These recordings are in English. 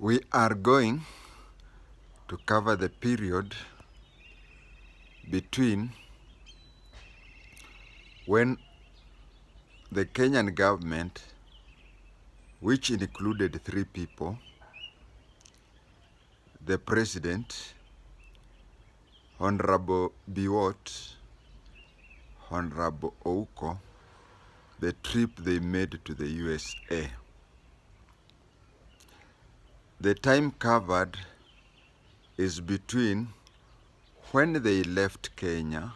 We are going to cover the period between when the Kenyan government, which included 3 people, the President, Honorable Biwott, Honorable Ouko, the trip they made to the U.S.A. The time covered is between when they left Kenya,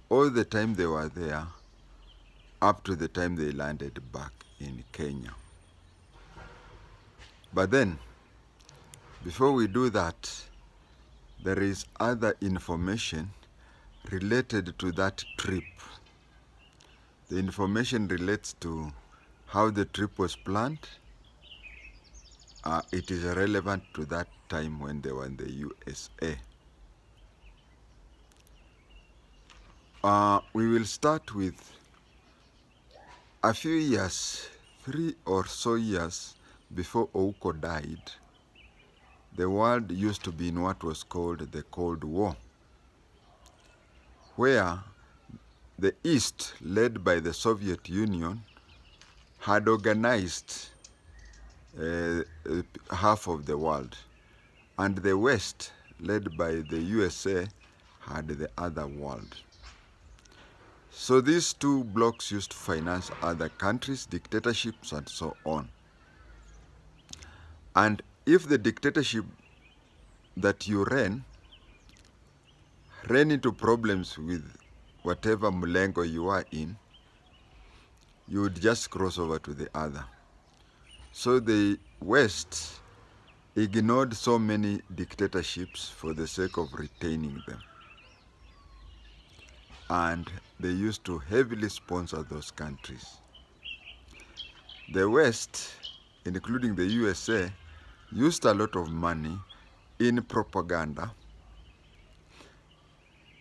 all the time they were there, up to the time they landed back in Kenya. But then, before we do that, there is other information related to that trip. The information relates to how the trip was planned. It is relevant to that time when they were in the U.S.A. We will start with a few years, 3 or so years before Ouko died. The world used to be in what was called the Cold War, where the East, led by the Soviet Union, had organized half of the world, and the West, led by the U.S.A, had the other world. So these 2 blocks used to finance other countries, dictatorships, and so on. And if the dictatorship that you ran into problems with whatever mlengo you are in, you would just cross over to the other. So the West ignored so many dictatorships for the sake of retaining them. And they used to heavily sponsor those countries. The West, including the U.S.A, used a lot of money in propaganda,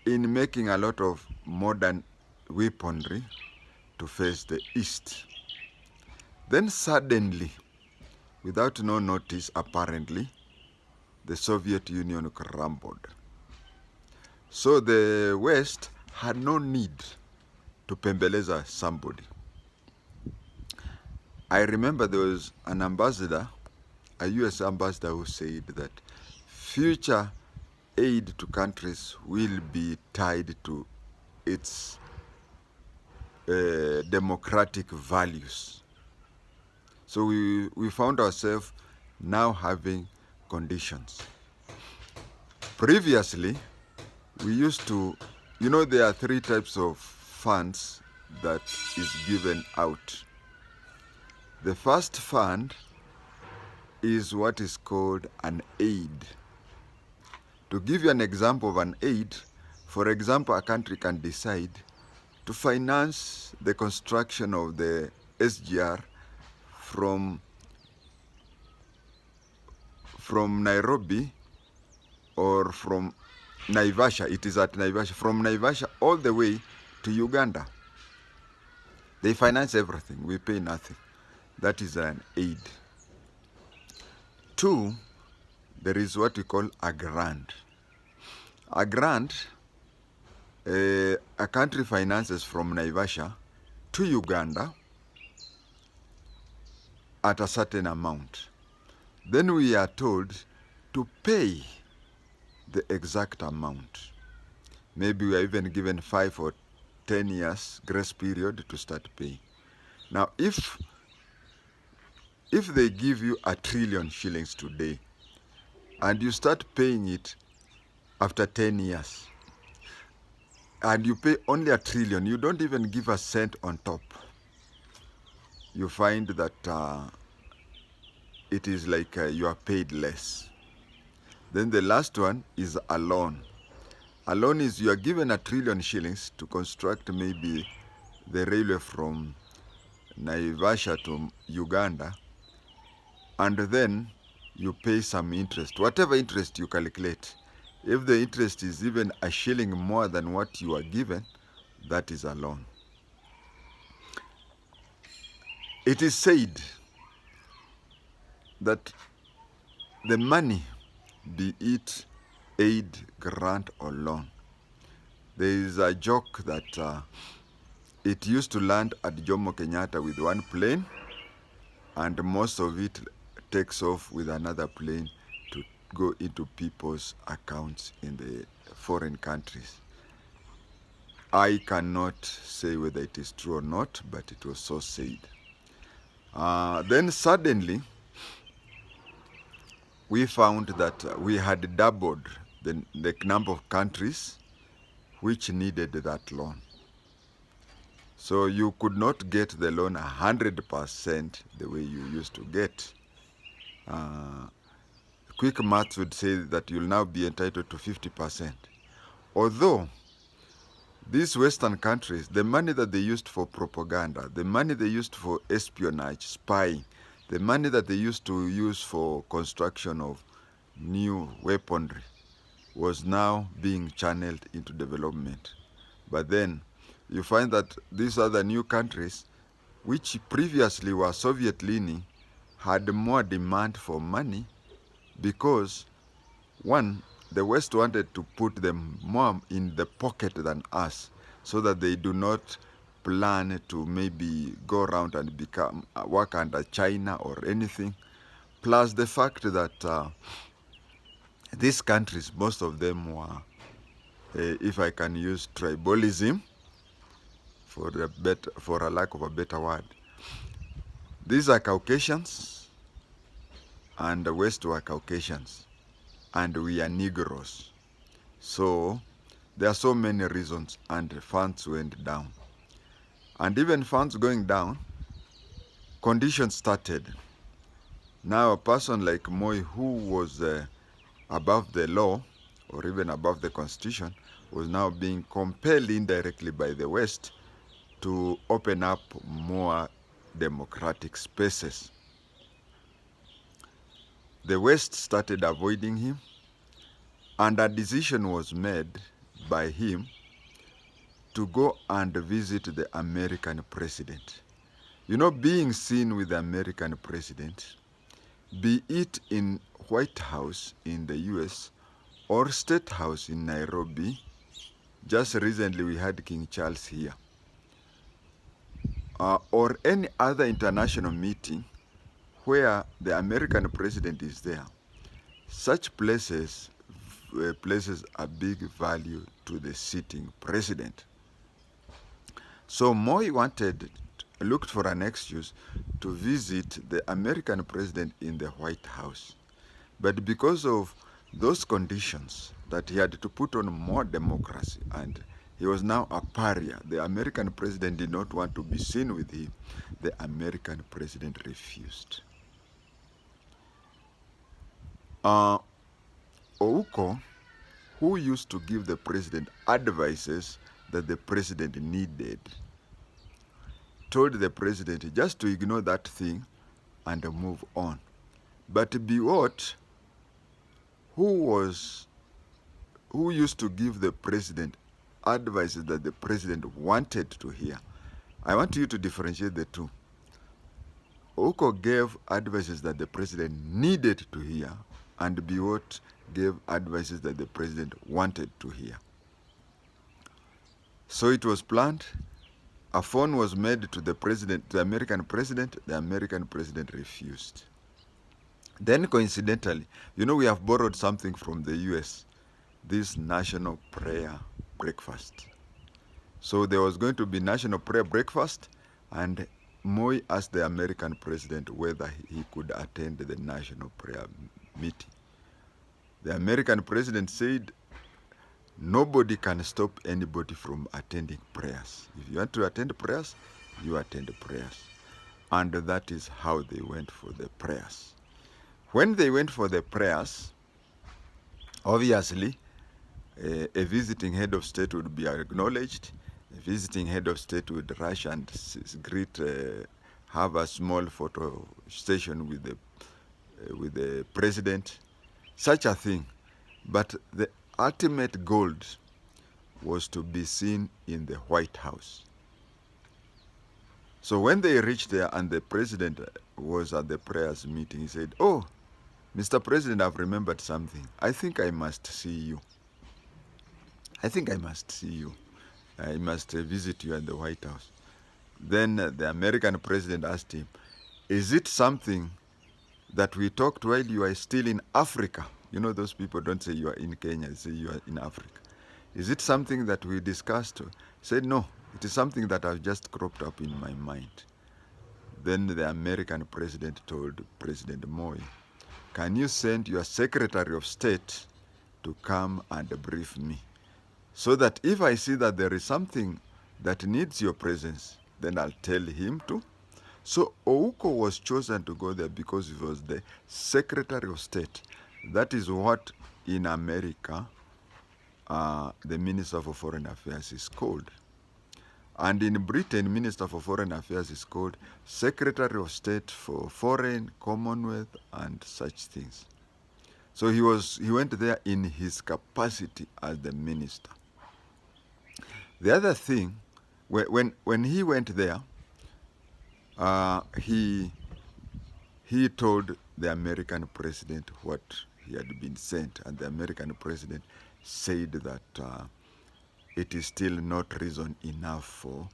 in making a lot of modern weaponry to face the East. Then suddenly, without no notice apparently, the Soviet Union crumbled. So the West had no need to pembeleza somebody. I remember there was an ambassador, a U.S. ambassador, who said that future aid to countries will be tied to its democratic values. So we found ourselves now having conditions. Previously, we used to, there are 3 types of funds that is given out. The first fund is what is called an aid. To give you an example of an aid, for example, a country can decide to finance the construction of the SGR from Nairobi or from Naivasha. It is at Naivasha. From Naivasha all the way to Uganda. They finance everything. We pay nothing. That is an aid. 2, there is what we call a grant. A grant, a country finances from Naivasha to Uganda at a certain amount. Then we are told to pay the exact amount. Maybe we are even given 5 or 10 years grace period to start paying. Now, if they give you 1 trillion shillings today, and you start paying it after 10 years, and you pay only 1 trillion, you don't even give a cent on top, you find that it is like you are paid less. Then the last one is a loan. A loan is you are given 1 trillion shillings to construct maybe the railway from Naivasha to Uganda, and then you pay some interest, whatever interest you calculate. If the interest is even 1 shilling more than what you are given, that is a loan. It is said that the money, be it aid, grant, or loan, there is a joke that it used to land at Jomo Kenyatta with one plane, and most of it takes off with another plane to go into people's accounts in the foreign countries. I cannot say whether it is true or not, but it was so said. Then suddenly, we found that we had doubled the number of countries which needed that loan. So you could not get the loan 100% the way you used to get. Quick maths would say that you'll now be entitled to 50%. Although these Western countries, the money that they used for propaganda, the money they used for espionage, spying, the money that they used to use for construction of new weaponry was now being channeled into development. But then you find that these other new countries, which previously were Soviet-leaning, had more demand for money because, one, the West wanted to put them more in the pocket than us so that they do not plan to maybe go around and work under China or anything. Plus the fact that these countries, most of them were, if I can use tribalism, for a lack of a better word. These are Caucasians, and the West were Caucasians, and we are Negroes. So there are so many reasons, and funds went down. And even funds going down, conditions started. Now a person like Moi, who was above the law, or even above the constitution, was now being compelled indirectly by the West to open up more democratic spaces. The West started avoiding him, and a decision was made by him to go and visit the American president. You know, being seen with the American president, be it in White House in the US or State House in Nairobi, just recently we had King Charles here, or any other international meeting where the American president is there, such places places a big value to the sitting president. So Moi looked for an excuse to visit the American president in the White House. But because of those conditions that he had to put on more democracy, and he was now a pariah, the American president did not want to be seen with him, the American president refused. Ouko, who used to give the president advices that the president needed, told the president just to ignore that thing and move on. But Biwott, who used to give the president advices that the president wanted to hear, I want you to differentiate the two. Ouko gave advices that the president needed to hear, and Biwott gave advices that the president wanted to hear. So it was planned. A phone was made to the president, the American president refused. Then coincidentally, you know, we have borrowed something from the US, this national prayer breakfast. So there was going to be national prayer breakfast, and Moi asked the American president whether he could attend the national prayer meeting. The American president said, nobody can stop anybody from attending prayers. If you want to attend prayers, you attend prayers. And that is how they went for the prayers. When they went for the prayers, obviously, a visiting head of state would be acknowledged. A visiting head of state would rush and have a small photo station with the president, such a thing. But the ultimate goal was to be seen in the White House. So when they reached there and the president was at the prayers meeting, he said, "Oh, Mr. President, I've remembered something. I think I must see you. I think I must see you. I must visit you at the White House." Then the American president asked him, "Is it something that we talked while you are still in Africa?" You know, those people don't say you are in Kenya, they say you are in Africa. "Is it something that we discussed?" He said, "No, it is something that has just cropped up in my mind." Then the American president told President Moi, "Can you send your Secretary of State to come and brief me, so that if I see that there is something that needs your presence, then I'll tell him to." So Ouko was chosen to go there because he was the Secretary of State. That is what in America the Minister for Foreign Affairs is called. And in Britain, Minister for Foreign Affairs is called Secretary of State for Foreign, Commonwealth, and such things. So he went there in his capacity as the minister. The other thing, when he went there, he told the American president what he had been sent, and the American president said that it is still not reason enough for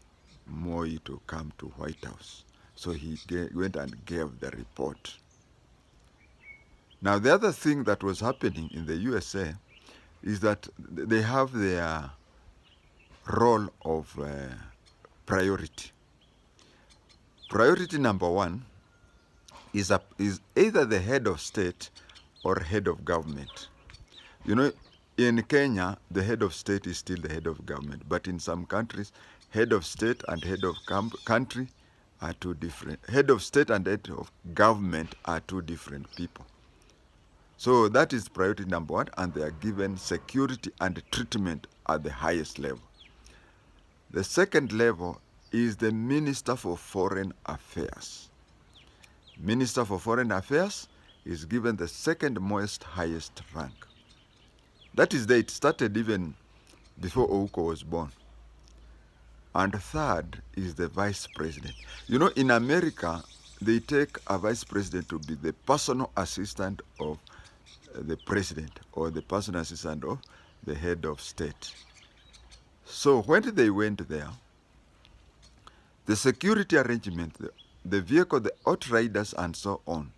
Moi to come to White House. So he went and gave the report. Now, the other thing that was happening in the U.S.A. is that they have their role of priority. Priority number one is either the head of state or head of government. You know, in Kenya, the head of state is still the head of government, but in some countries, head of state and head of country are two different. Head of state and head of government are two different people. So that is priority number one, and they are given security and treatment at the highest level. The second level is the Minister for Foreign Affairs. Minister for Foreign Affairs is given the second most highest rank. That is, it started even before Ouko was born. And third is the vice president. You know, in America, they take a vice president to be the personal assistant of the president or the personal assistant of the head of state. So when they went there, the security arrangement, the vehicle, the outriders and so on,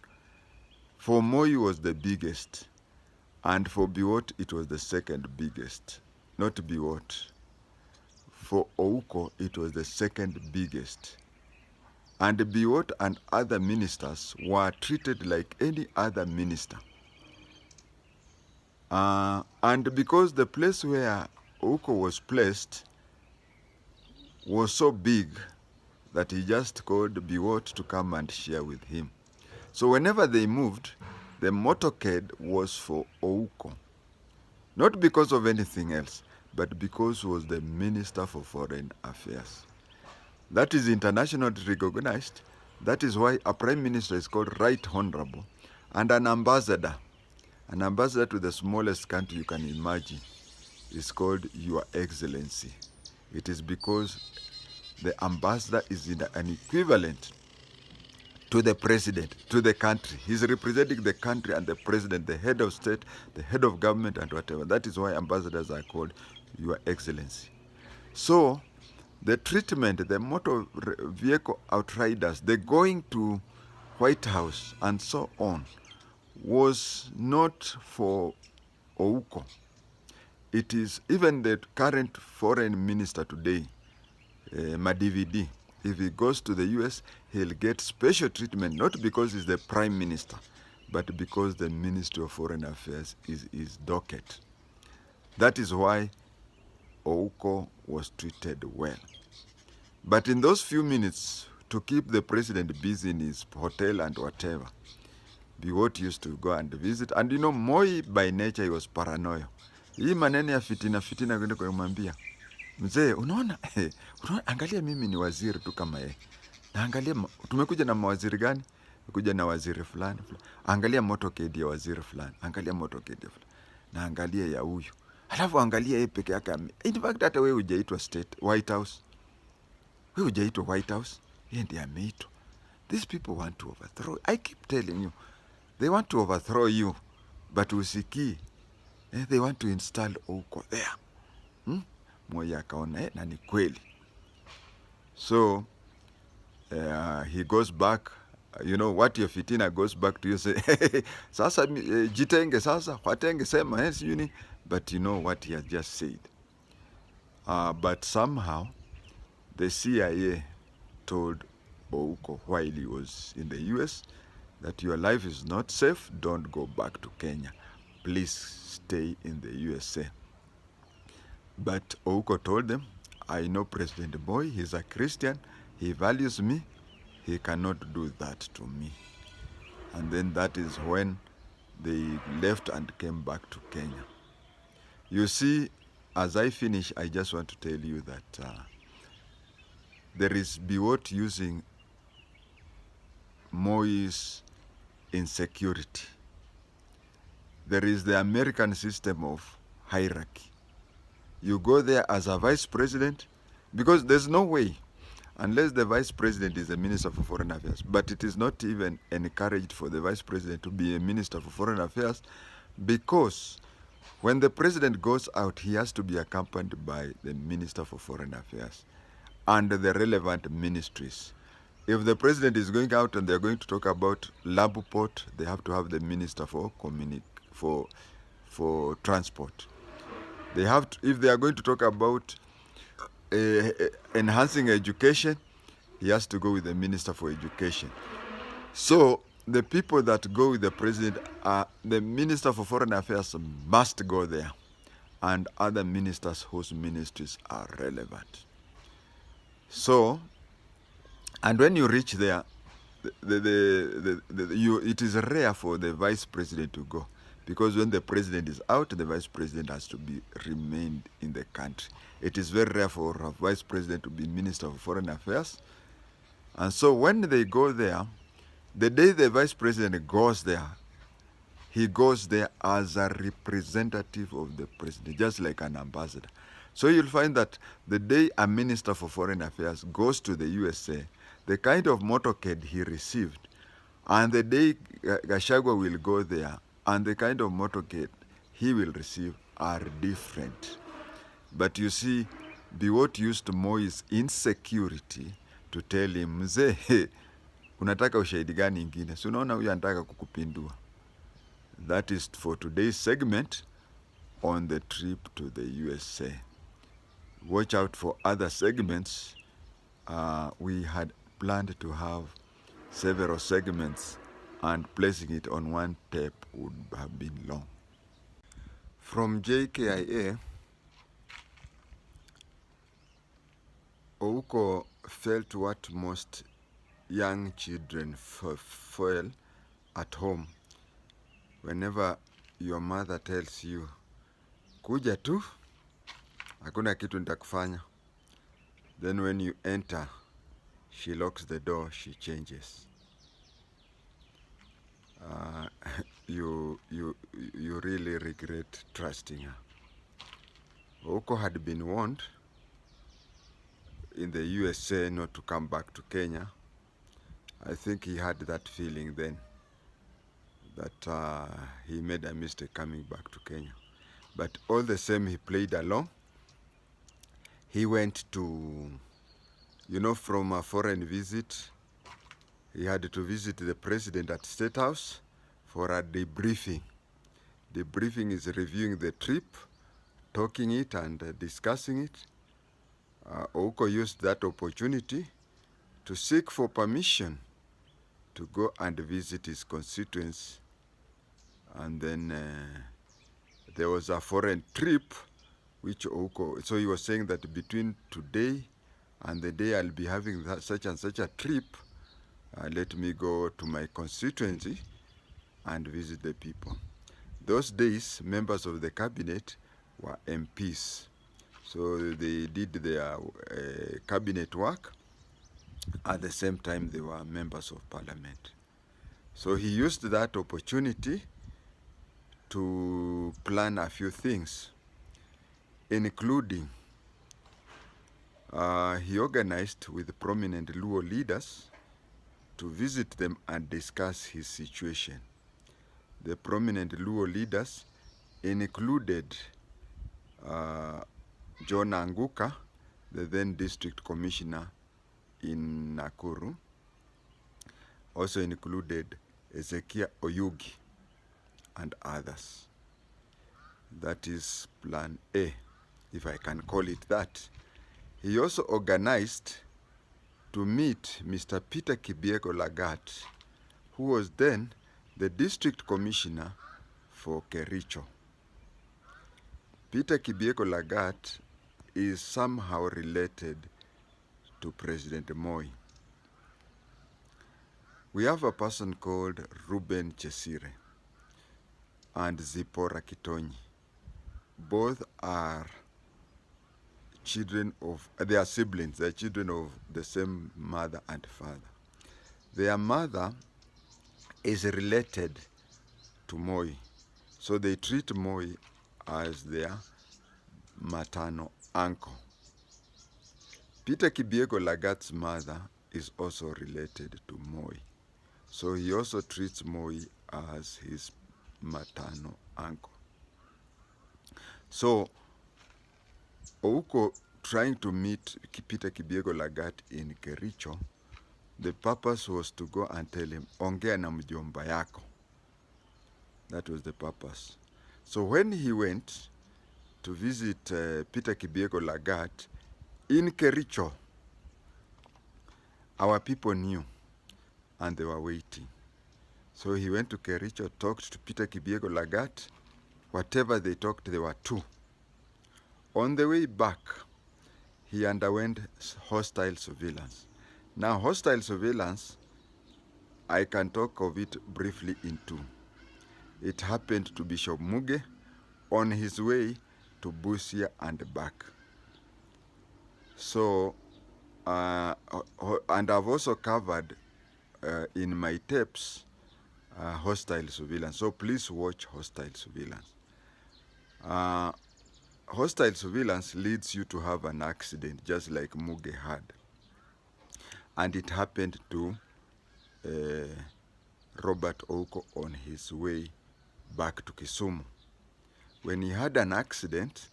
for Moi was the biggest. And for Biwott, it was the second biggest. Not Biwott. For Ouko, it was the second biggest. And Biwott and other ministers were treated like any other minister. And because the place where Ouko was placed was so big that he just called Biwott to come and share with him. So whenever they moved, the motorcade was for Ouko. Not because of anything else, but because he was the Minister for Foreign Affairs. That is internationally recognized. That is why a Prime Minister is called Right Honorable, and an ambassador to the smallest country you can imagine is called Your Excellency. It is because the ambassador is an equivalent to the president, to the country. He's representing the country and the president, the head of state, the head of government, and whatever. That is why ambassadors are called Your Excellency. So the treatment, the motor vehicle outriders, the going to White House and so on, was not for Ouko. It is even the current foreign minister today, Madividi. If he goes to the US, he'll get special treatment, not because he's the prime minister, but because the Ministry of Foreign Affairs is docket. That is why Ouko was treated well. But in those few minutes, to keep the president busy in his hotel and whatever, Biwott used to go and visit. And you know, Moi by nature, he was paranoia. Hii maneno ya fitina kwenda kumwambia, mzee, unaona, angalia mimi ni waziri tu kama yeye. Na angalia, tumekuja na mawaziri gani? Tumekuja na waziri fulani. Angalia motorcade ya waziri fulani. Angalia motorcade ya fulani. Na angalia ya huyu. Halafu angalia yeye peke yake. In fact, hata wewe hujaitwa White House. Wewe hujaitwa White House. yeye ndiye ameitwa. These people want to overthrow. I keep telling you, they want to overthrow you, but usikii. They want to install Ouko there. Moi akaona na ni kweli. So he goes back. You know what, your fitina goes back to you, say sasa jitenge sasa, Khwatenge sema sijui. But you know what he has just said. But somehow the CIA told Ouko while he was in the US that your life is not safe, don't go back to Kenya. Please stay in the USA. But Ouko told them, I know President Moi, he's a Christian, he values me, he cannot do that to me. And then that is when they left and came back to Kenya. You see, as I finish, I just want to tell you that there is Biwott using Moi's insecurity. There is the American system of hierarchy. You go there as a vice president, because there's no way, unless the vice president is a minister for foreign affairs, but it is not even encouraged for the vice president to be a minister for foreign affairs, because when the president goes out, he has to be accompanied by the minister for foreign affairs and the relevant ministries. If the president is going out and they're going to talk about Labu Port, they have to have the minister for transport. They have to, if they are going to talk about enhancing education, he has to go with the minister for education. So the people that go with the president are the minister for foreign affairs must go there, and other ministers whose ministries are relevant. So, and when you reach there, it is rare for the vice president to go, because when the president is out, the vice president has to be remained in the country. It is very rare for a vice president to be minister for foreign affairs. And so when they go there, the day the vice president goes there, he goes there as a representative of the president, just like an ambassador. So you'll find that the day a minister for foreign affairs goes to the U.S.A., the kind of motorcade he received, and the day Gachagua will go there, and the kind of motorcade he will receive are different. But you see, Biwott used Moi's insecurity to tell him, mzee, unataka ushahidi gani ingine? Si unaona huyu anataka kukupindua. That is for today's segment on the trip to the USA. Watch out for other segments. We had planned to have several segments, and placing it on one tape would have been long. From JKIA, Ouko felt what most young children feel at home whenever your mother tells you, kuja tu, hakuna kitu nitakufanya. Then when you enter, she locks the door, she changes. You really regret trusting her. Ouko had been warned in the USA not to come back to Kenya. I think he had that feeling then, that he made a mistake coming back to Kenya. But all the same, he played along. He went to, from a foreign visit, he had to visit the president at State House for a debriefing. Debriefing is reviewing the trip, talking it and discussing it. Ouko used that opportunity to seek for permission to go and visit his constituents. And then there was a foreign trip, which Ouko, so he was saying that between today and the day I'll be having such and such a trip, let me go to my constituency and visit the people. Those days, members of the cabinet were MPs. So they did their cabinet work. At the same time, they were members of parliament. So he used that opportunity to plan a few things, including He organized with prominent Luo leaders to visit them and discuss his situation. The prominent Luo leaders included John Anguka, the then district commissioner in Nakuru, also included Ezekiel Oyugi and others. That is plan A, if I can call it that. He also organized to meet Mr. Peter Kibiego Lagat, who was then the district commissioner for Kericho. Peter Kibiego Lagat is somehow related to President Moi. We have a person called Ruben Chesire and Zipporah Kitonyi. Both are children of, they are siblings, they are children of the same mother and father. Their mother is related to Moi, so they treat Moi as their maternal uncle. Peter Kibiego Lagat's mother is also related to Moi, so he also treats Moi as his maternal uncle. So Ouko trying to meet Peter Kibiego Lagat in Kericho, the purpose was to go and tell him, ongea na mjomba yako. That was the purpose. So when he went to visit Peter Kibiego Lagat in Kericho, our people knew and they were waiting. So he went to Kericho, talked to Peter Kibiego Lagat. Whatever they talked, there were two. On the way back, he underwent hostile surveillance. Now, hostile surveillance, I can talk of it briefly in two. It happened to Bishop Muge on his way to Busia and back. So, and I've also covered in my tapes hostile surveillance. So please watch hostile surveillance. Hostile surveillance leads you to have an accident, just like Muge had. And it happened to Robert Ouko on his way back to Kisumu. When he had an accident,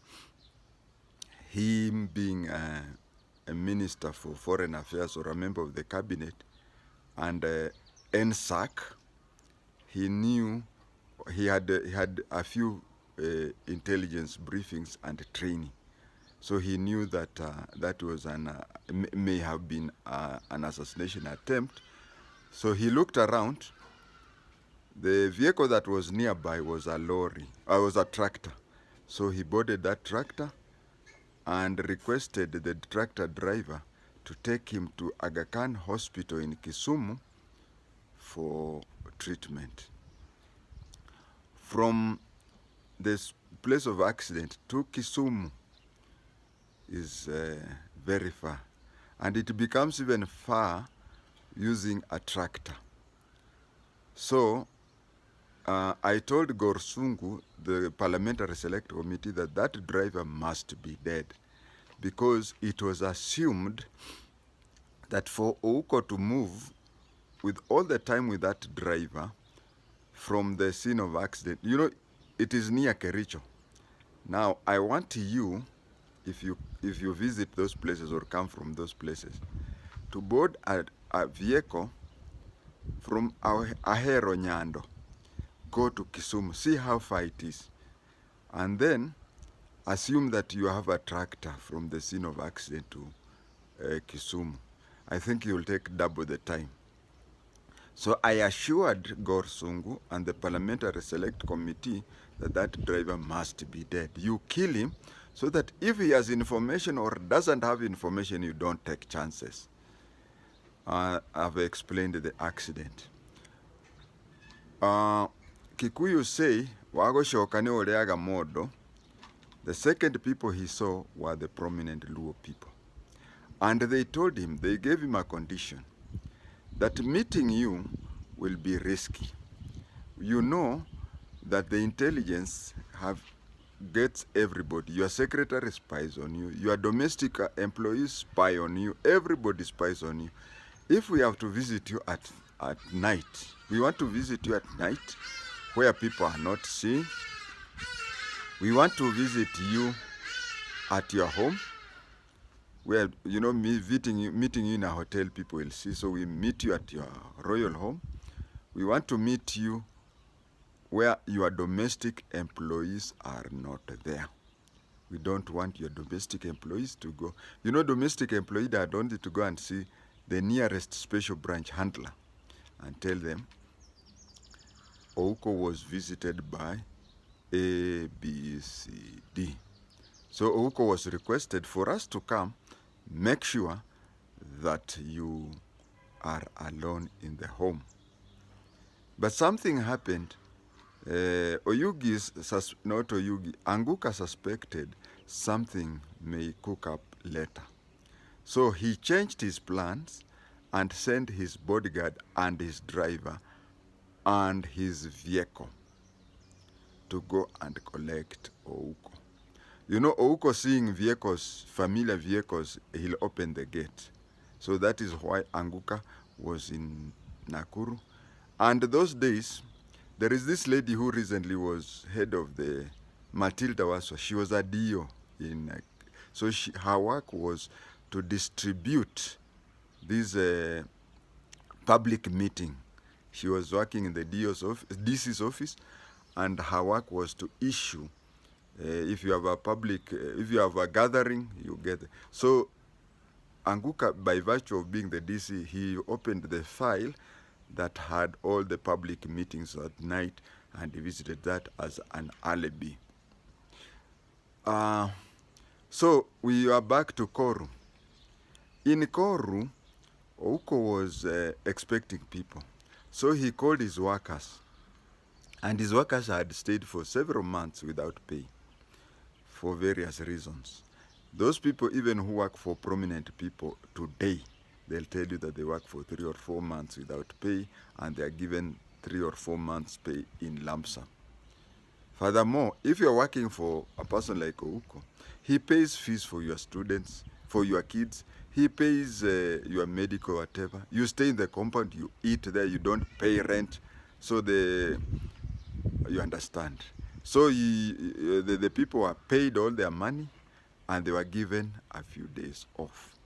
him being a minister for foreign affairs or a member of the cabinet and NSAC, he knew he had a few intelligence briefings and training. So he knew that that was may have been an assassination attempt. So he looked around. The vehicle that was nearby was a lorry, was a tractor. So he boarded that tractor and requested the tractor driver to take him to Aga Khan Hospital in Kisumu for treatment. From this place of accident to Kisumu is very far, and it becomes even far using a tractor. So I told Gorsungu, the Parliamentary Select Committee, that that driver must be dead, because it was assumed that for Ouko to move with all the time with that driver from the scene of accident, you know, it is near Kericho. Now, I want you, if you visit those places or come from those places, to board a vehicle from Ahero Nyando, go to Kisumu, see how far it is, and then assume that you have a tractor from the scene of accident to Kisumu. I think you will take double the time. So I assured Gorsungu and the Parliamentary Select Committee that that driver must be dead. You kill him so that if he has information or doesn't have information, you don't take chances. I've explained the accident. Kikuyu say, wago shokane oleaga modo. The second people he saw were the prominent Luo people. And they told him, they gave him a condition, that meeting you will be risky. You know that the intelligence have gets everybody. Your secretary spies on you. Your domestic employees spy on you. Everybody spies on you. If we have to visit you at night, we want to visit you at night where people are not seeing. We want to visit you at your home where, you know, meeting you in a hotel, people will see. So we meet you at your royal home. We want to meet you where your domestic employees are not there. We don't want your domestic employees to go. You know, domestic employees that only to go and see the nearest special branch handler and tell them, Ouko was visited by A, B, C, D. So Ouko was requested for us to come, make sure that you are alone in the home. But something happened. Anguka suspected something may cook up later. So he changed his plans and sent his bodyguard and his driver and his vehicle to go and collect Ouko. You know, Ouko seeing vehicles, familiar vehicles, he'll open the gate. So that is why Anguka was in Nakuru. And those days, there is this lady who recently was head of the Matilda Waswa. She was a DO so her work was to distribute this public meeting. She was working in the DC's office, and her work was to issue. If you have a if you have a gathering, you get it. So Anguka, by virtue of being the DC, he opened the file that had all the public meetings at night, and he visited that as an alibi. So we are back to Koru. In Koru, Ouko was expecting people. So he called his workers, and his workers had stayed for several months without pay for various reasons. Those people, even who work for prominent people today, they'll tell you that they work for 3 or 4 months without pay, and they are given 3 or 4 months pay in lump sum. Furthermore, if you're working for a person like Ouko, he pays fees for your students, for your kids. He pays your medical, whatever. You stay in the compound, you eat there, you don't pay rent. So you understand. So the people were paid all their money, and they were given a few days off.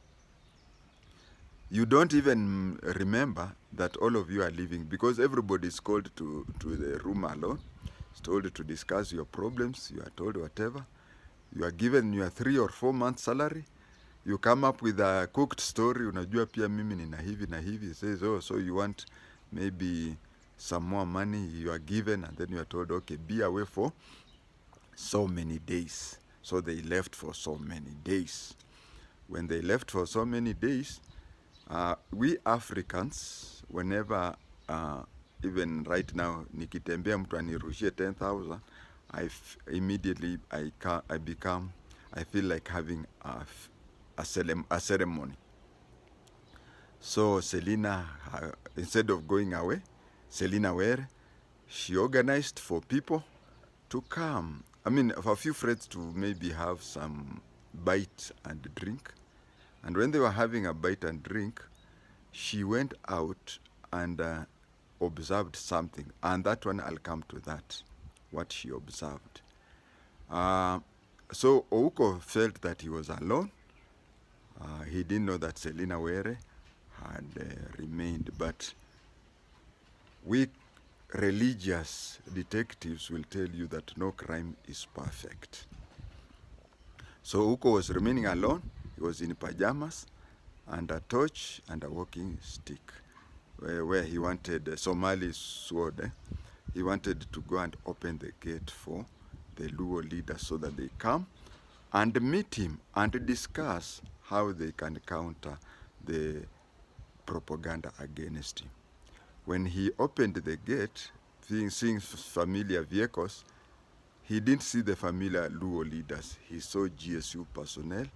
You don't even remember that all of you are leaving, because everybody is called to the room alone. It's told to discuss your problems. You are told whatever. You are given your 3 or 4 months salary. You come up with a cooked story. Unajua pia mimi nina hivi na hivi. It says, oh, so you want maybe some more money. You are given, and then you are told, okay, be away for so many days. So they left for so many days. When they left for so many days, we Africans, whenever, even right now, nikitembea mtu anirushie 10,000, immediately I feel like having a ceremony. So Selina, instead of going away, Selina Were, she organized for people to come. I mean, for a few friends to maybe have some bite and drink. And when they were having a bite and drink, she went out and observed something. And that one, I'll come to that, what she observed. So Ouko felt that he was alone. He didn't know that Selina Were had remained. But we religious detectives will tell you that no crime is perfect. So Ouko was remaining alone. He was in pajamas and a torch and a walking stick, where he wanted a Somali sword. He wanted to go and open the gate for the Luo leaders so that they come and meet him and discuss how they can counter the propaganda against him. When he opened the gate, seeing familiar vehicles, he didn't see the familiar Luo leaders. He saw GSU personnel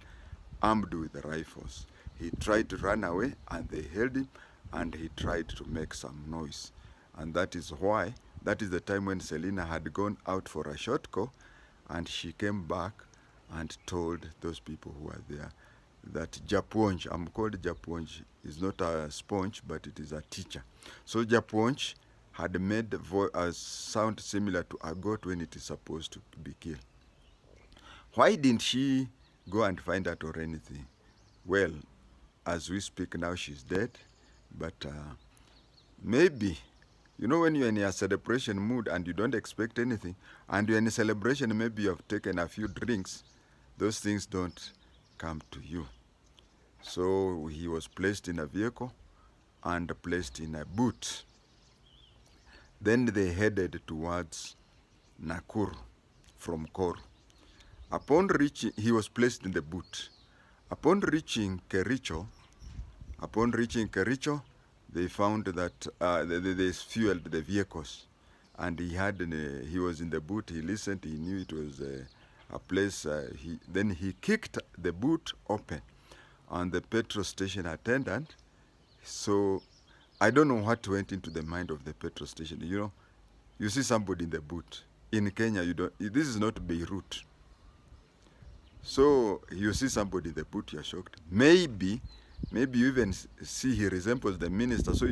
armed with rifles. He tried to run away, and they held him, and he tried to make some noise. And that is the time when Selina had gone out for a short call, and she came back and told those people who were there that Japwonj, I'm called Japwonj, is not a sponge, but it is a teacher. So Japwonj had made a sound similar to a goat when it is supposed to be killed. Why didn't she go and find out or anything? Well, as we speak now, she's dead, but maybe, you know, when you're in a celebration mood and you don't expect anything, and you're in a celebration, maybe you have taken a few drinks, those things don't come to you. So he was placed in a vehicle and placed in a boot. Then they headed towards Nakuru from Koru. Upon reaching, he was placed in the boot. Upon reaching Kericho, they found that they fueled the vehicles, and he was in the boot. He listened. He knew it was a place. Then he kicked the boot open, and the petrol station attendant. So I don't know what went into the mind of the petrol station. You know, you see somebody in the boot. In Kenya, you don't. This is not Beirut. So you see somebody in the boot, you're shocked. Maybe you even see he resembles the minister. So,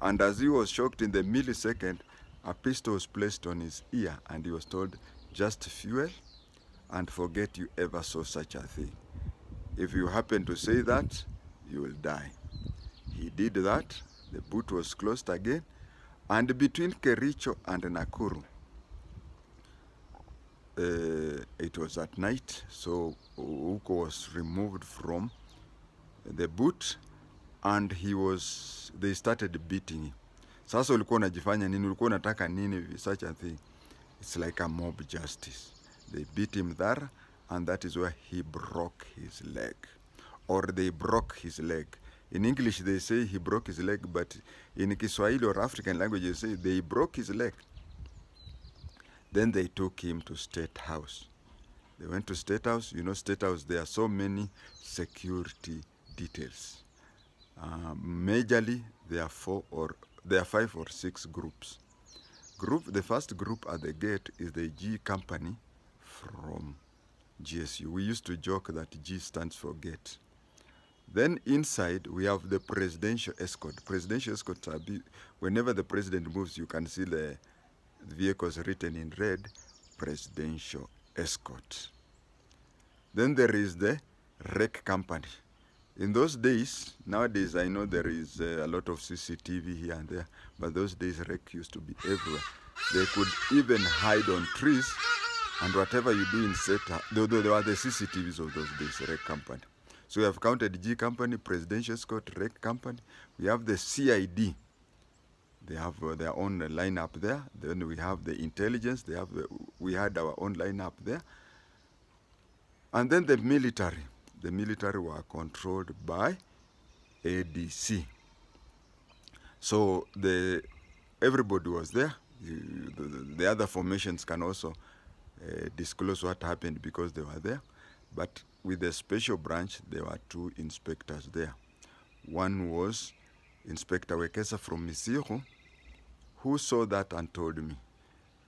and as he was shocked in the millisecond, a pistol was placed on his ear, and he was told, "Just fuel, and forget you ever saw such a thing. If you happen to say that, you will die." He did that. The boot was closed again, and between Kericho and Nakuru, it was at night, so Ouko was removed from the boot, and they started beating him. Sasa ulikuwa unajifanya nini? Ulikuwa unataka nini? Such a thing. It's like a mob justice. They beat him there, and that is where he broke his leg, or they broke his leg. In English they say he broke his leg, but in Kiswahili or African language they say they broke his leg. Then they took him to State House. They went to State House. You know, State House, there are so many security details. Majorly, there are 5 or 6 groups. The first group at the gate is the G company from GSU. We used to joke that G stands for gate. Then inside, we have the presidential escort. Presidential escorts are whenever the president moves, you can see the vehicles written in red, presidential escort. Then there is the wreck company. In those days, nowadays I know there is a lot of CCTV here and there, but those days wreck used to be everywhere. They could even hide on trees, and whatever you do in SETA, there were the CCTVs of those days, wreck company. So we have counted G company, presidential escort, wreck company. We have the CID. They have their own lineup there. Then we have the intelligence. We had our own lineup there. And then the military. The military were controlled by ADC. So everybody was there. The other formations can also disclose what happened because they were there. But with the special branch, there were 2 inspectors there. One was Inspector Wekesa from Misiro, who saw that and told me.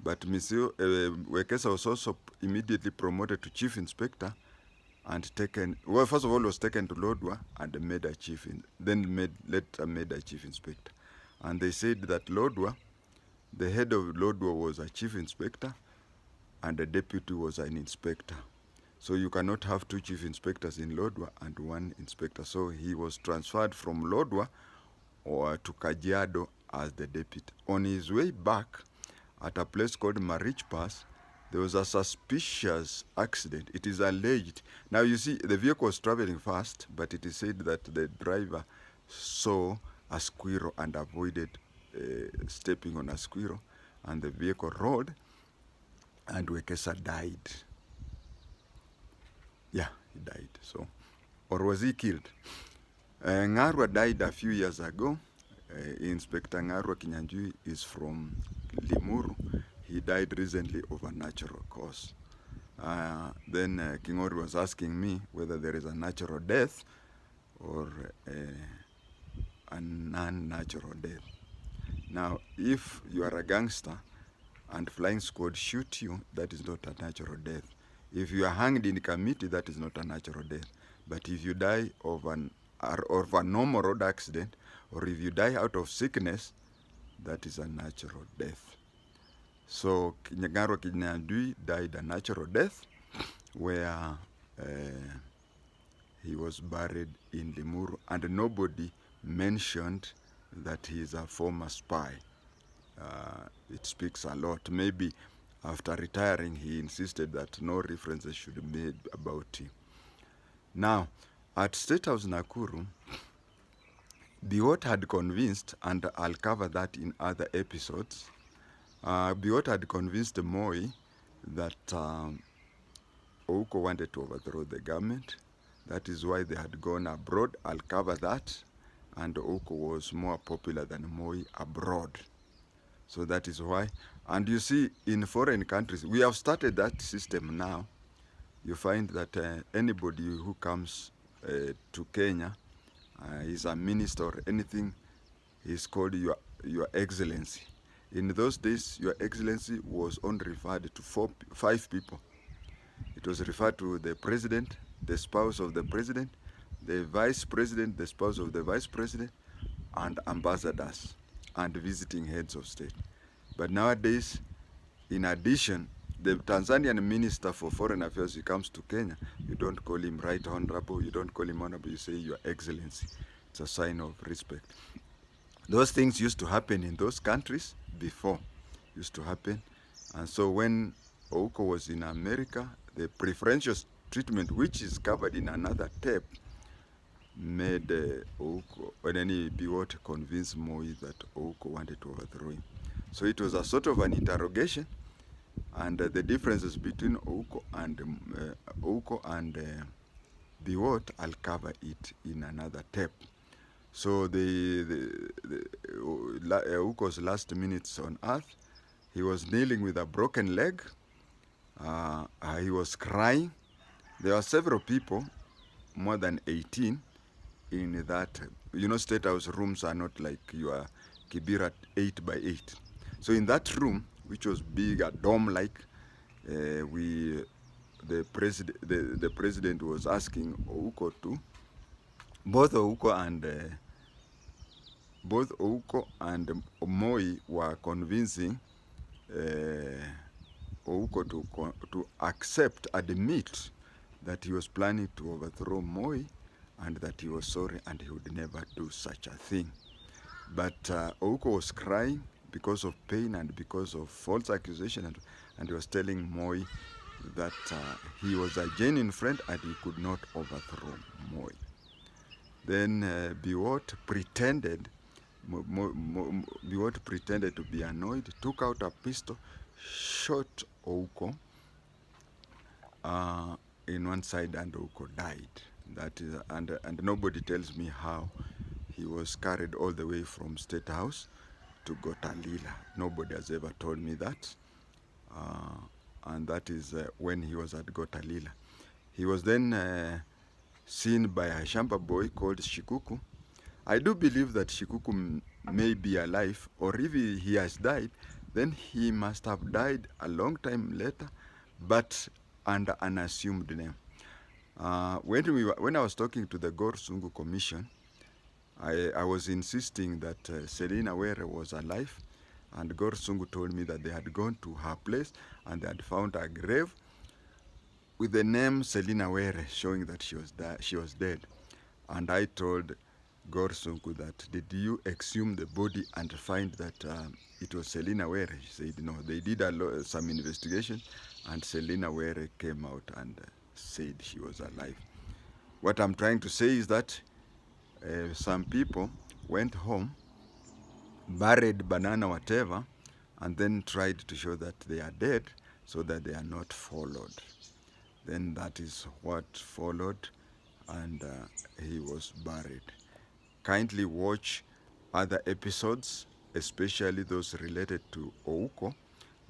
But Wekesa was also immediately promoted to chief inspector and first of all was taken to Lodwar and made a chief, later made a chief inspector. And they said that the head of Lodwar was a chief inspector and the deputy was an inspector. So you cannot have 2 chief inspectors in Lodwar and 1 inspector. So he was transferred from Lodwar to Kajiado as the deputy. On his way back, at a place called Marich Pass, there was a suspicious accident. It is alleged. Now you see, the vehicle was traveling fast, but it is said that the driver saw a squirrel and avoided stepping on a squirrel, and the vehicle rolled, and Wekesa died. Yeah, he died. So, or was he killed? Ngarwa died a few years ago. Inspector Ngarwa Kinyanjui is from Limuru. He died recently of a natural cause. Then Kingori was asking me whether there is a natural death or a non-natural death. Now, if you are a gangster and flying squad shoot you, that is not a natural death. If you are hanged in committee, that is not a natural death. But if you die of a normal road accident, or if you die out of sickness, that is a natural death. So Nyagaro Kinyandui died a natural death, where he was buried in Limuru, and nobody mentioned that he is a former spy. It speaks a lot. Maybe after retiring, he insisted that no references should be made about him. Now, at State House Nakuru, Biwott had convinced, and I'll cover that in other episodes, Biwott had convinced Moi that Ouko wanted to overthrow the government. That is why they had gone abroad. I'll cover that. And Ouko was more popular than Moi abroad. So that is why. And you see, in foreign countries, we have started that system now. You find that anybody who comes to Kenya is a minister or anything, is called Your Excellency. In those days, Your Excellency was only referred to 5 people. It was referred to the president, the spouse of the president, the vice president, the spouse of the vice president, and ambassadors and visiting heads of state. But nowadays, in addition, the Tanzanian Minister for Foreign Affairs, he comes to Kenya, you don't call him Right Honorable, you don't call him Honorable, you say Your Excellency. It's a sign of respect. Those things used to happen in those countries before, used to happen. And so when Ouko was in America, the preferential treatment, which is covered in another tape, made Ouko, when any Biwott convinced Moi that Ouko wanted to overthrow him. So it was a sort of an interrogation, and the differences between Ouko and Biwott, I'll cover it in another tape. So Ouko's last minutes on earth, he was kneeling with a broken leg. He was crying. There were several people, more than 18, in that. You know, State House rooms are not like your Kibera 8 by 8. So in that room, which was big, a dome-like, the president was asking Ouko to, both Ouko and Moi were convincing Ouko to admit that he was planning to overthrow Moi, and that he was sorry and he would never do such a thing. But Ouko was crying because of pain and because of false accusation, and he was telling Moi that he was a genuine friend and he could not overthrow Moi. Then Biwott pretended to be annoyed, took out a pistol, shot Ouko in one side, and Ouko died. That is, and nobody tells me how he was carried all the way from State House to Gotalila. Nobody has ever told me that. And that is when he was at Gotalila. He was then seen by a Shamba boy called Shikuku. I do believe that Shikuku may be alive, or if he has died, then he must have died a long time later, but under an assumed name. When I was talking to the Gor Sungu Commission, I was insisting that Selina Were was alive, and Gor Sungu told me that they had gone to her place and they had found a grave with the name Selina Were, showing that she was dead. And I told Gor Sungu that, did you exhume the body and find that it was Selina Were? She said no. They did some investigation, and Selina Were came out and said she was alive. What I'm trying to say is that some people went home, buried banana whatever, and then tried to show that they are dead so that they are not followed. Then that is what followed, and he was buried. Kindly watch other episodes, especially those related to Ouko,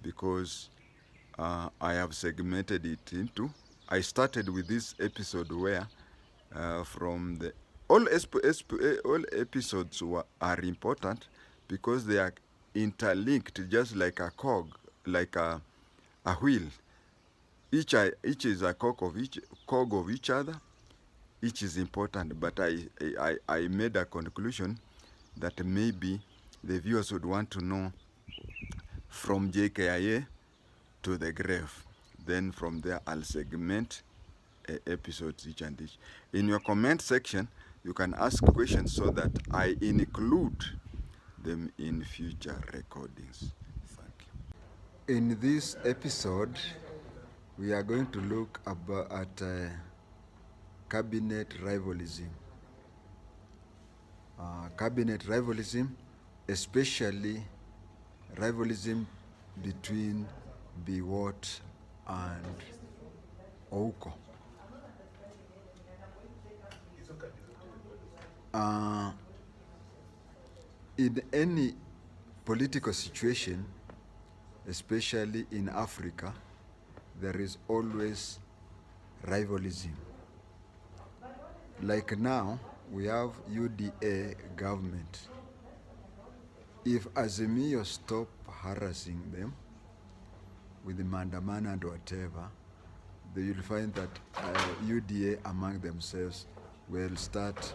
because I have segmented it into. I started with this episode where from the all episodes are important because they are interlinked, just like a cog like a wheel. Each is a cog of each other. Each is important, but I made a conclusion that maybe the viewers would want to know from JKIA to the grave. Then from there, I'll segment episodes each and each. In your comment section, you can ask questions so that I include them in future recordings. Thank you. In this episode, we are going to look at cabinet rivalism. Cabinet rivalism, especially rivalism between Biwott and Ouko. In any political situation, especially in Africa, there is always rivalism. Like now, we have UDA government. If Azimio stop harassing them with the mandamana and whatever, they will find that UDA among themselves will start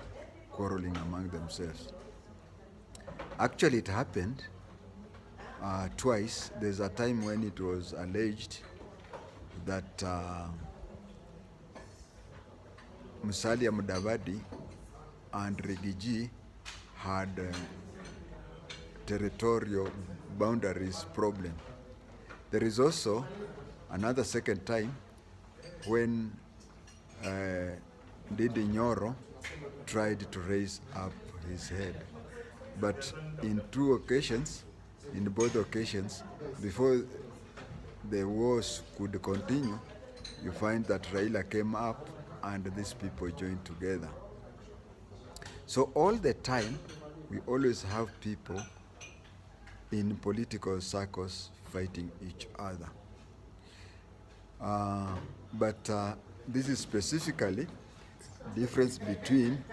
quarreling among themselves. Actually, it happened twice. There's a time when it was alleged that Musalia Mudavadi and Rigiji had territorial boundaries problem. There is also another second time when Didi Nyoro tried to raise up his head. But in both occasions, before the wars could continue, you find that Raila came up and these people joined together. So all the time, we always have people in political circles fighting each other. But this is specifically difference between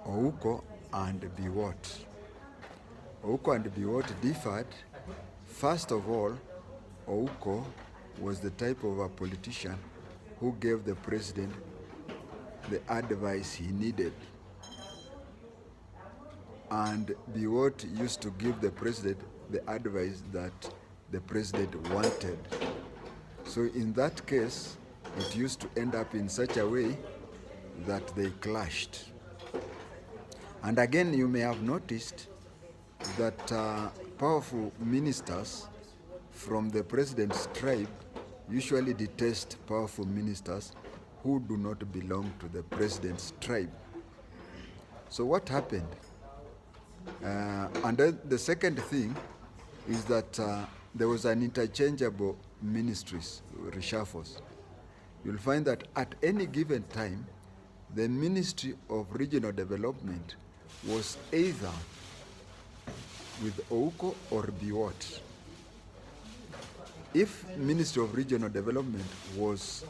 Ouko and Biwott. Ouko and Biwott differed. First of all, Ouko was the type of a politician who gave the president the advice he needed. And Biwott used to give the president the advice that the president wanted. So in that case, it used to end up in such a way that they clashed. And again, you may have noticed that powerful ministers from the president's tribe usually detest powerful ministers who do not belong to the president's tribe. So what happened? And then the second thing is that there was an interchangeable ministries, reshuffles. You'll find that at any given time, the Ministry of Regional Development was either with Ouko or Biwott. If Ministry of Regional Development was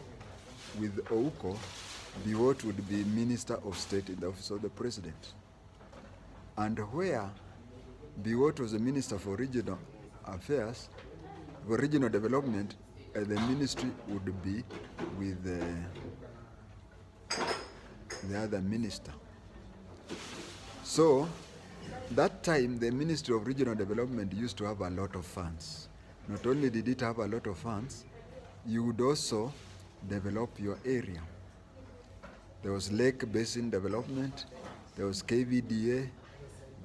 with Ouko, Biwott would be Minister of State in the Office of the President. And where Biwott was the Minister for Regional Affairs, for Regional Development, the ministry would be with the other minister. So, that time, the Ministry of Regional Development used to have a lot of funds. Not only did it have a lot of funds, you would also develop your area. There was Lake Basin Development, there was KVDA,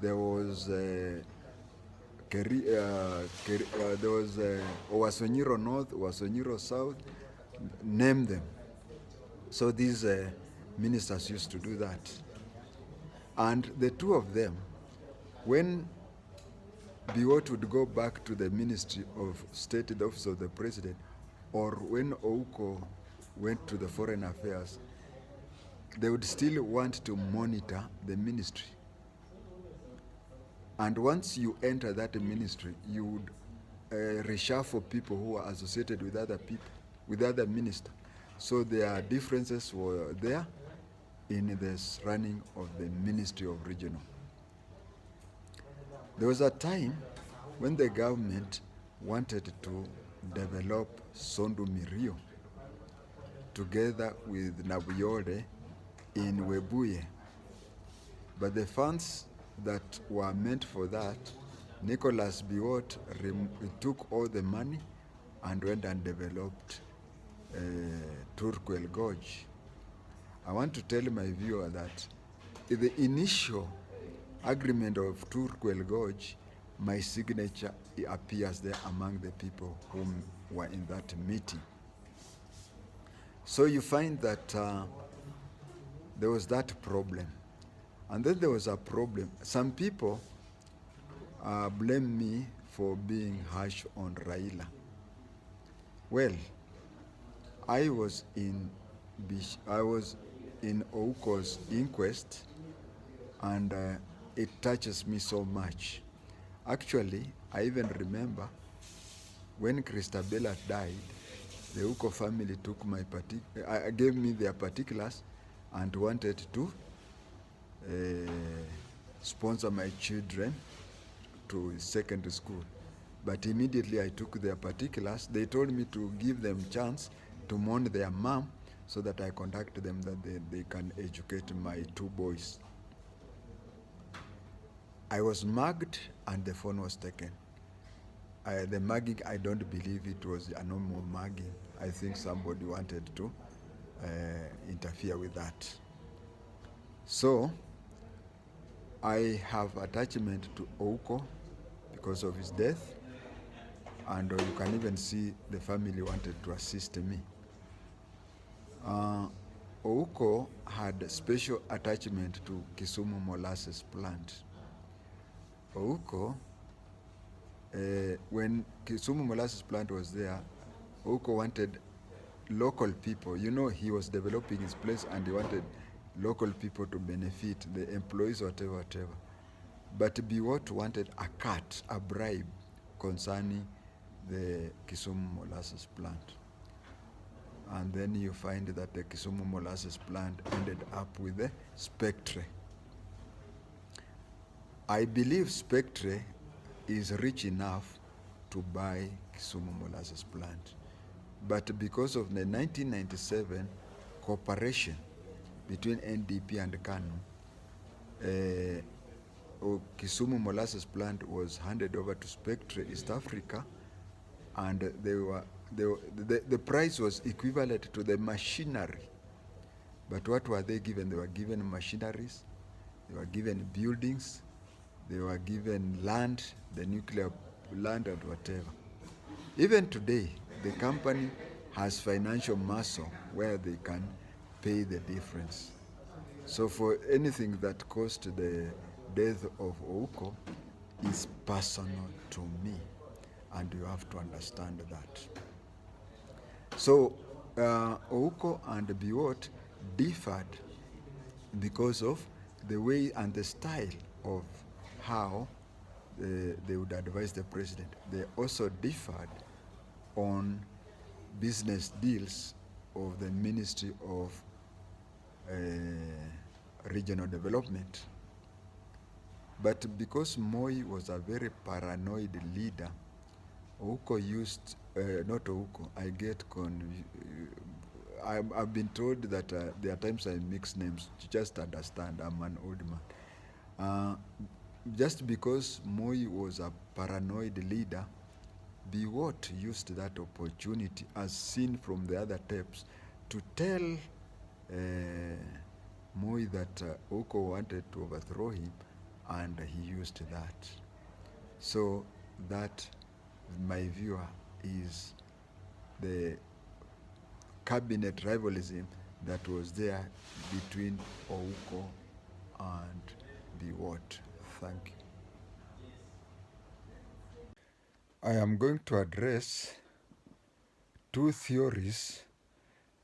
there was there was Owasonyiro North, Owasonyiro South, name them. So these ministers used to do that. And the two of them, when Biwott would go back to the Ministry of State in the Office of the President, or when Ouko went to the Foreign Affairs, they would still want to monitor the ministry. And once you enter that ministry, you would reshuffle people who are associated with other people, with other ministers. So their differences were there in this running of the Ministry of Regional. There was a time when the government wanted to develop Sondu Mirio together with Nabuyole in Webuye. But the funds that were meant for that, Nicholas Biwott took all the money and went and developed Turkwel Gorge. I want to tell my viewer that in the initial agreement of Turkwel Gorge, my signature appears there among the people whom were in that meeting. So you find that there was that problem. And then there was a problem. Some people blame me for being harsh on Raila. Well, I was in Ouko's inquest, and it touches me so much. Actually, I even remember when Christabella died, the Ouko family took my gave me their particulars and wanted to sponsor my children to secondary school. But immediately I took their particulars. They told me to give them chance to mourn their mom so that I contact them that they can educate my two boys. I was mugged and the phone was taken. The mugging, I don't believe it was a normal mugging. I think somebody wanted to interfere with that. So I have attachment to Ouko because of his death, and you can even see the family wanted to assist me. Ouko had special attachment to Kisumu molasses plant. Ouko, when Kisumu molasses plant was there, Ouko wanted local people. You know, he was developing his place and he wanted local people to benefit, the employees, whatever. But Biwott wanted a cut, a bribe concerning the Kisumu molasses plant. And then you find that the Kisumu molasses plant ended up with the Spectre. I believe Spectre is rich enough to buy Kisumu molasses plant. But because of the 1997 cooperation between NDP and KANU, Kisumu molasses plant was handed over to Spectre East Africa, and the price was equivalent to the machinery. But what were they given? They were given machineries, they were given buildings, they were given land, the nuclear land and whatever. Even today, the company has financial muscle where they can pay the difference. So for anything that caused the death of Ouko is personal to me, and you have to understand that. So Ouko and Biwott differed because of the way and the style of how they would advise the president. They also differed on business deals of the Ministry of Regional Development. But because Moi was a very paranoid leader, Ouko used, not Ouko, I've been told that there are times I mix names. Just understand, I'm an old man. Just because Moi was a paranoid leader, Biwott used that opportunity, as seen from the other tapes, to tell Moi that Ouko wanted to overthrow him, and he used that. So that, my viewer, is the cabinet rivalism that was there between Ouko and Biwott. Thank you. I am going to address two theories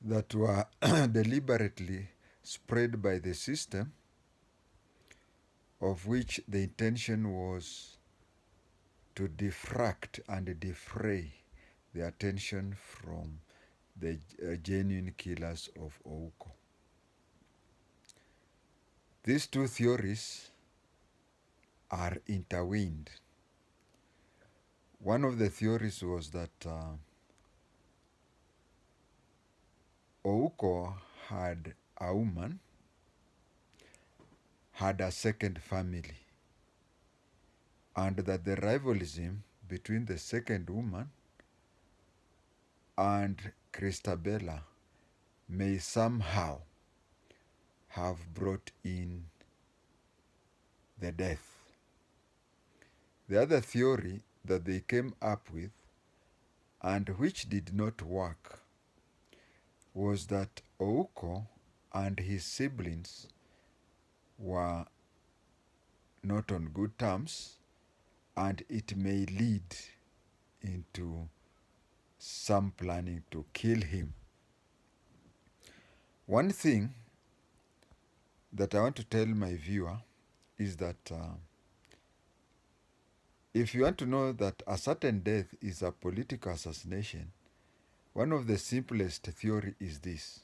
that were deliberately spread by the system, of which the intention was to diffract and defray the attention from the genuine killers of Ouko. These two theories are intertwined. One of the theories was that Ouko had a woman, had a second family, and that the rivalry between the second woman and Christabella may somehow have brought in the death. The other theory that they came up with, and which did not work, was that Ouko and his siblings were not on good terms, and it may lead into some planning to kill him. One thing that I want to tell my viewer is that if you want to know that a certain death is a political assassination, one of the simplest theory is this.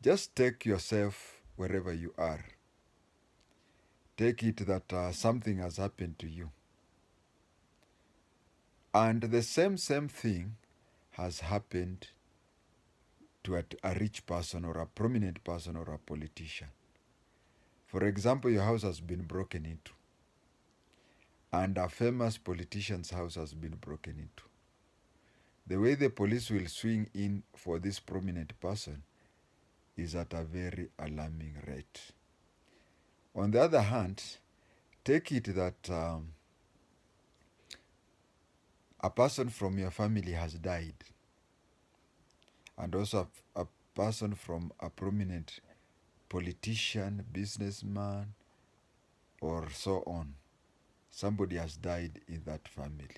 Just take yourself wherever you are. Take it that something has happened to you. And the same thing has happened to a rich person or a prominent person or a politician. For example, your house has been broken into, and a famous politician's house has been broken into. The way the police will swing in for this prominent person is at a very alarming rate. On the other hand, take it that a person from your family has died, and also a person from a prominent politician, businessman, or so on. Somebody has died in that family,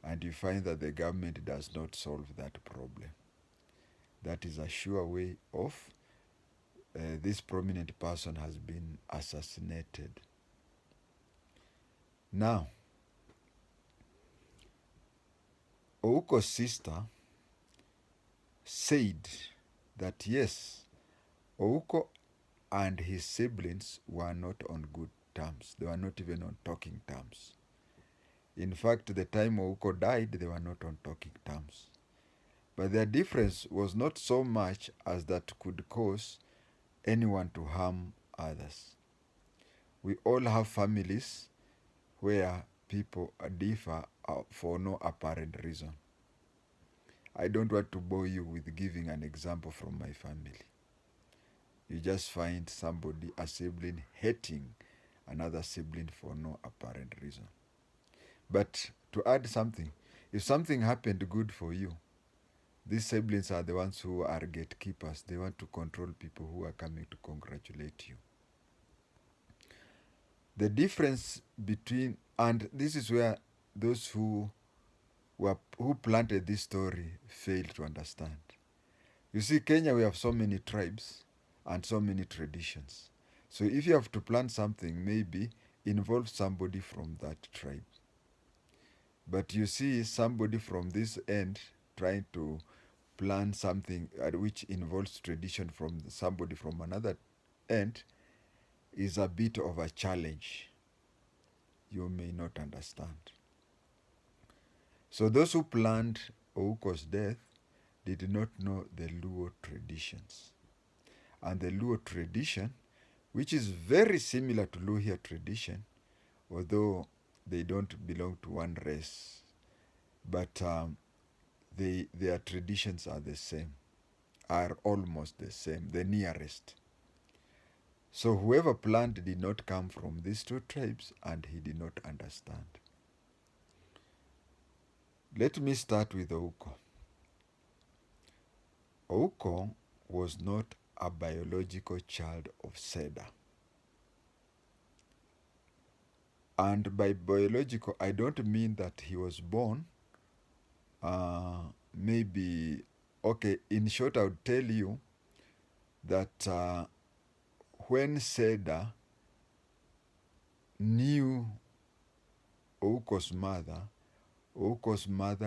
and you find that the government does not solve that problem. That is a sure way of this prominent person has been assassinated. Now, Ouko's sister said that yes, Ouko and his siblings were not on good terms. They were not even on talking terms. In fact, the time Ouko died, they were not on talking terms. But their difference was not so much as that could cause anyone to harm others. We all have families where people differ for no apparent reason. I don't want to bore you with giving an example from my family. You just find somebody, a sibling, hating another sibling for no apparent reason. But to add something, if something happened good for you, these siblings are the ones who are gatekeepers. They want to control people who are coming to congratulate you. The difference between, and this is where those who planted this story failed to understand. You see, Kenya, we have so many tribes and so many traditions. So if you have to plan something, maybe involve somebody from that tribe. But you see somebody from this end trying to plan something which involves tradition from somebody from another end is a bit of a challenge. You may not understand. So those who planned Ouko's death did not know the Luo traditions. And the Luo tradition, which is very similar to Luhya tradition, although they don't belong to one race, but their traditions are the same, are almost the same, the nearest. So whoever planned did not come from these two tribes, and he did not understand. Let me start with Ouko. Ouko was not a biological child of Seda. And by biological, I don't mean that he was born maybe, okay, in short, I would tell you that when Seda knew Ouko's mother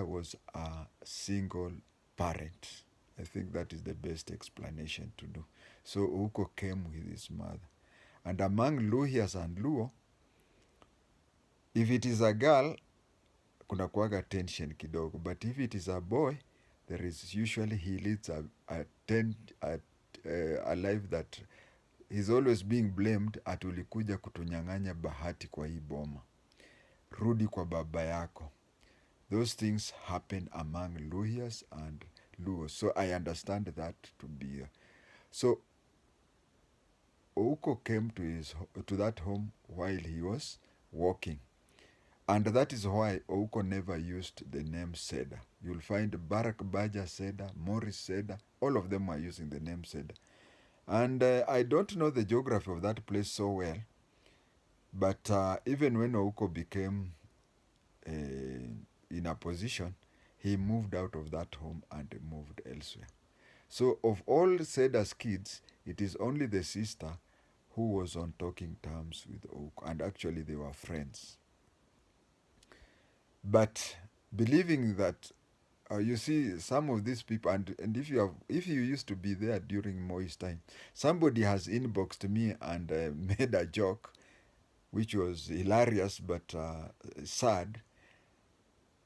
was a single parent. I think that is the best explanation to do. So Ouko came with his mother. And among Luhyas and Luo, if it is a girl, kuna kuwaga tension kidogo, but if it is a boy, there is usually he leads a life that he's always being blamed, atulikuja kutunyang'anya bahati kwa hii boma, rudi kwa baba yako. Those things happen among Luhyas and Luos, so I understand that to be so Ouko came to that home while he was walking. And that is why Ouko never used the name Seda. You'll find Barack Baja Seda, Morris Seda, all of them are using the name Seda. And I don't know the geography of that place so well, but even when Ouko became in a position, he moved out of that home and moved elsewhere. So of all Seda's kids, it is only the sister who was on talking terms with Ouko, and actually they were friends. But believing that, you see, some of these people, and if you used to be there during Moi's time, somebody has inboxed me and made a joke, which was hilarious but sad.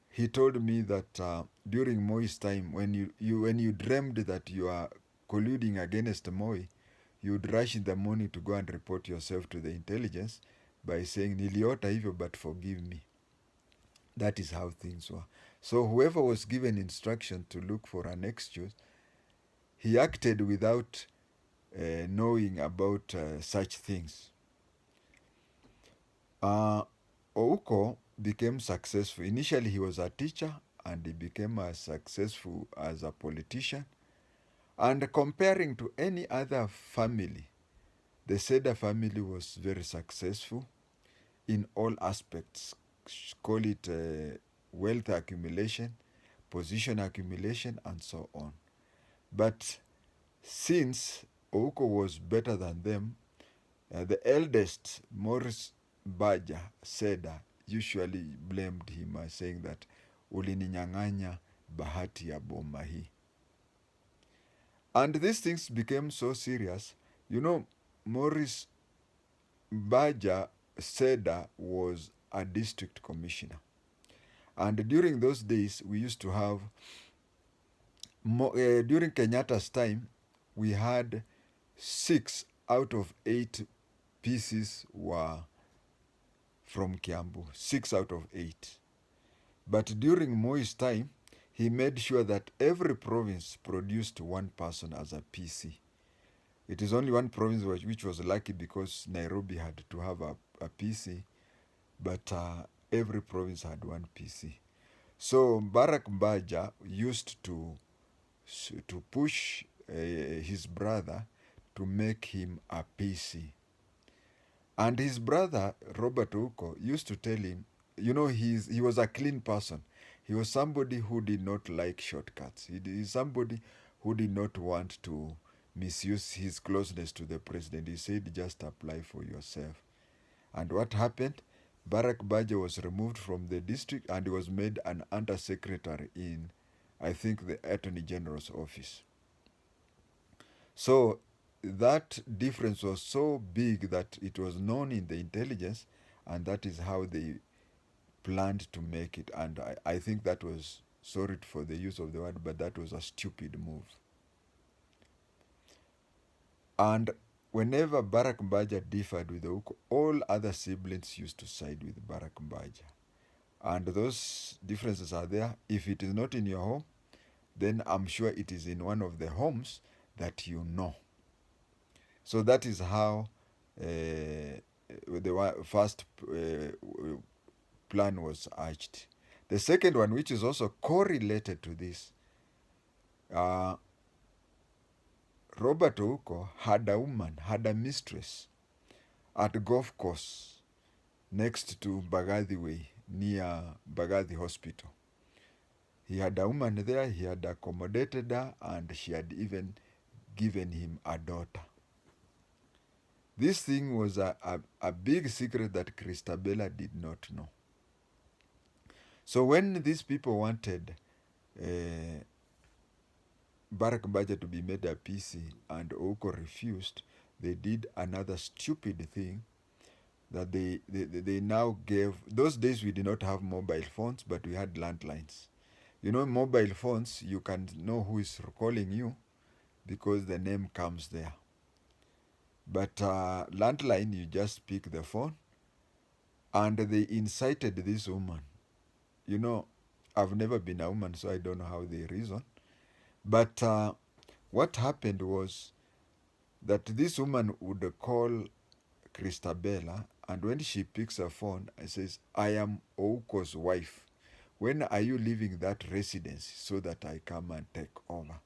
He told me that during Moi's time, when you dreamed that you are colluding against Moi, you'd rush in the morning to go and report yourself to the intelligence by saying, niliota hivyo but forgive me. That is how things were. So whoever was given instruction to look for an excuse, he acted without knowing about such things. Ouko became successful. Initially he was a teacher and he became as successful as a politician. And comparing to any other family, the Seda family was very successful in all aspects. Call it wealth accumulation, position accumulation, and so on. But since Ouko was better than them, the eldest, Morris Baja Seda, usually blamed him as saying that ulininyang'anya bahati ya boma hii. And these things became so serious. You know, Morris Baja Seda was a district commissioner. And during those days, we used to have, during Kenyatta's time, we had 6 out of 8 pieces were from Kiambu, 6 out of 8. But during Moi's time, he made sure that every province produced one person as a PC. It is only one province which was lucky because Nairobi had to have a PC, but every province had one PC. So Barack Baja used to push his brother to make him a PC. And his brother, Robert Ouko, used to tell him, you know, he was a clean person. He was somebody who did not like shortcuts. He is somebody who did not want to misuse his closeness to the president. He said, just apply for yourself. And what happened? Barack Baja was removed from the district and he was made an undersecretary in, I think, the Attorney General's office. So that difference was so big that it was known in the intelligence, and that is how they planned to make it. And I think that was, sorry for the use of the word, but that was a stupid move. And whenever Barack Baja differed with Ouko, all other siblings used to side with Barack Baja. And those differences are there. If it is not in your home, then I'm sure it is in one of the homes that you know. So that is how the first plan was hatched. The second one, which is also correlated to this, Robert Ouko had a mistress at golf course next to Bagathi Way, near Bagathi Hospital. He had a woman there, he had accommodated her, and she had even given him a daughter. This thing was a big secret that Christabella did not know. So when these people wanted Barack Baja to be made a PC and Ouko refused, they did another stupid thing, that they now gave. Those days we did not have mobile phones, but we had landlines. You know, mobile phones, you can know who is calling you because the name comes there. But landline, you just pick the phone, and they incited this woman. You know, I've never been a woman, so I don't know how they reason. But what happened was that this woman would call Christabella, and when she picks her phone, I says, "I am Ouko's wife. When are you leaving that residence so that I come and take over?"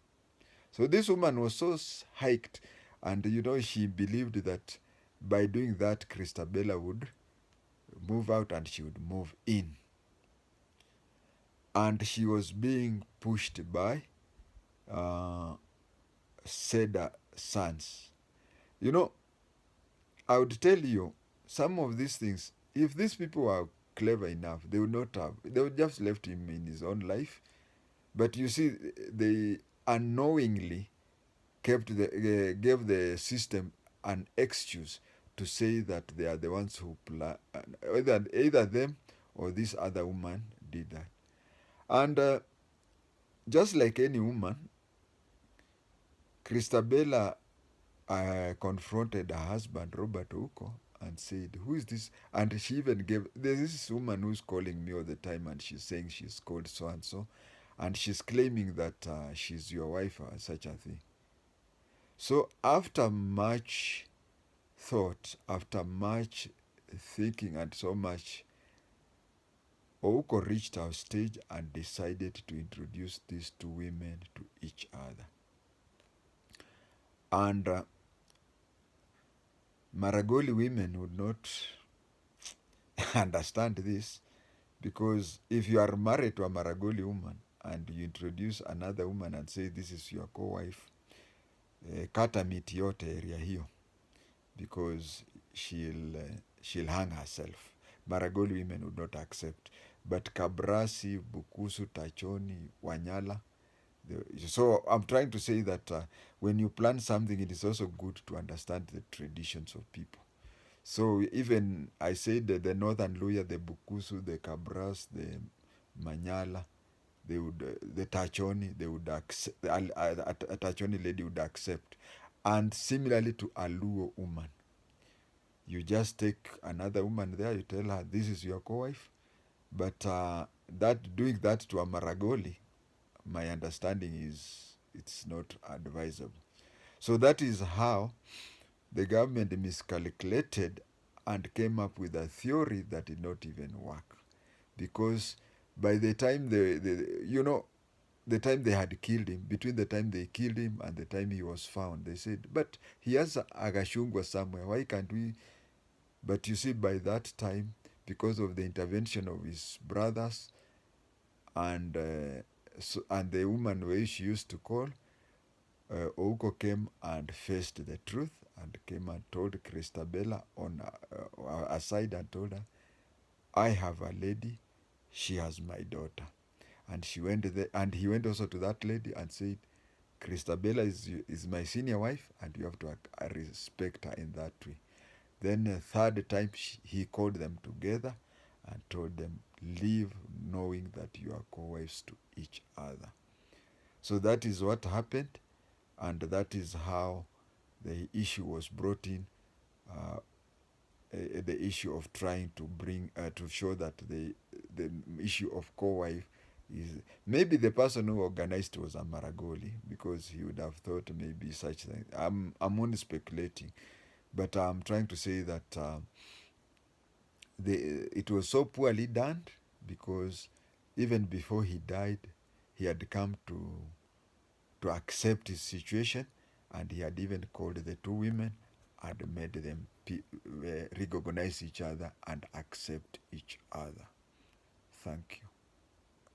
So this woman was so hiked, and you know, she believed that by doing that, Christabella would move out and she would move in. And she was being pushed by Seda sons. You know, I would tell you some of these things, if these people were clever enough, they would not have, they would just left him in his own life. But you see, they unknowingly gave the system an excuse to say that they are the ones who plan. Either them or this other woman did that. And just like any woman, Christabella confronted her husband, Robert Ouko, and said, "Who is this?" And she even gave, "There's this woman who's calling me all the time, and she's saying she's called so and so, and she's claiming that she's your wife or such a thing." So after much thought, after much thinking and so much, Ouko reached our stage and decided to introduce these two women to each other. And Maragoli women would not understand this, because if you are married to a Maragoli woman and you introduce another woman and say this is your co-wife, kata miti yote area hiyo, because she'll hang herself. Maragoli women would not accept. But Kabrasi, Bukusu, Tachoni, Wanyala. So I'm trying to say that when you plan something, it is also good to understand the traditions of people. So even I said that the Northern Luya, the Bukusu, the Kabras, the Manyala, they would, the Tachoni, they would accept, a Tachoni lady would accept. And similarly to a Luo woman, you just take another woman there, you tell her, this is your co-wife. But doing that to a Maragoli, my understanding is it's not advisable. So that is how the government miscalculated and came up with a theory that did not even work. Because by the time the time they had killed him, between the time they killed him and the time he was found, they said, but he has Agashungwa somewhere, why can't we? But you see, by that time, because of the intervention of his brothers and the woman where she used to call, Ouko came and faced the truth and came and told Christabella on her side and told her, "I have a lady, she has my daughter." And she went there, and he went also to that lady and said, "Christabella is my senior wife, and you have to respect her in that way." Then the third time he called them together and told them, "Leave knowing that you are co-wives to each other." So that is what happened, and that is how the issue was brought in, the issue of trying to bring, to show that the issue of co-wife is, maybe the person who organized was a Maragoli, because he would have thought maybe such thing. I'm only speculating, but I'm trying to say that it was so poorly done, because even before he died, he had come to accept his situation, and he had even called the two women and made them recognize each other and accept each other. Thank you.